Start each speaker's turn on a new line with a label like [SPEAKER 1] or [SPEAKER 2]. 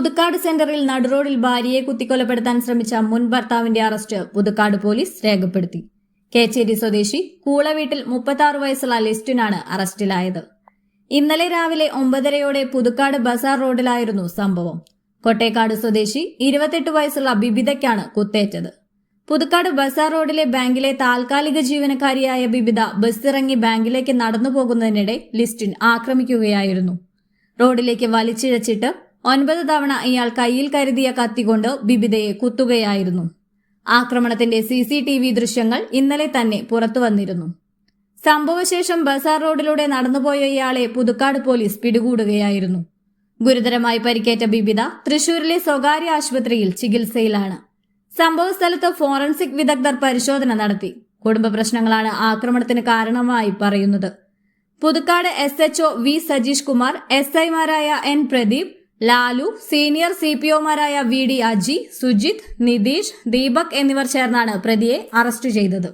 [SPEAKER 1] പുതുക്കാട് സെന്ററിൽ നടുറോഡിൽ ഭാര്യയെ കുത്തിക്കൊലപ്പെടുത്താൻ ശ്രമിച്ച മുൻ ഭർത്താവിന്റെ അറസ്റ്റ് പുതുക്കാട് പോലീസ് രേഖപ്പെടുത്തി. കേച്ചേരി സ്വദേശി കൂളവീട്ടിൽ 36 വയസ്സുള്ള ലിസ്റ്റിനാണ് അറസ്റ്റിലായത്. ഇന്നലെ രാവിലെ 9:30 പുതുക്കാട് ബസാർ റോഡിലായിരുന്നു സംഭവം. കൊട്ടേക്കാട് സ്വദേശി 28 വയസ്സുള്ള ബിബിതയ്ക്കാണ് കുത്തേറ്റത്. പുതുക്കാട് ബസാർ റോഡിലെ ബാങ്കിലെ താൽക്കാലിക ജീവനക്കാരിയായ ബിബിത ബസ്സിറങ്ങി ബാങ്കിലേക്ക് നടന്നു പോകുന്നതിനിടെ ലിസ്റ്റിൻ ആക്രമിക്കുകയായിരുന്നു. റോഡിലേക്ക് വലിച്ചിഴച്ചിട്ട് 9 തവണ ഇയാൾ കയ്യിൽ കരുതിയ കത്തികൊണ്ട് ബിബിതയെ കുത്തുകയായിരുന്നു. ആക്രമണത്തിന്റെ CCTV ദൃശ്യങ്ങൾ ഇന്നലെ തന്നെ പുറത്തുവന്നിരുന്നു. സംഭവശേഷം ബസാർ റോഡിലൂടെ നടന്നുപോയ ഇയാളെ പുതുക്കാട് പോലീസ് പിടികൂടുകയായിരുന്നു. ഗുരുതരമായി പരിക്കേറ്റ ബിബിത തൃശൂരിലെ സ്വകാര്യ ആശുപത്രിയിൽ ചികിത്സയിലാണ്. സംഭവസ്ഥലത്ത് ഫോറൻസിക് വിദഗ്ധർ പരിശോധന നടത്തി. കുടുംബ പ്രശ്നങ്ങളാണ് ആക്രമണത്തിന് കാരണമായി പറയുന്നത്. Puthukkad SHO V Sajeesh Kumar, SI മാരായ N പ്രദീപ്, ലാലു, സീനിയർ CPOമാരായ VD അജി, സുജിത്, നിതീഷ്, ദീപക് എന്നിവർ ചേർന്നാണ് പ്രതിയെ അറസ്റ്റ് ചെയ്തത്.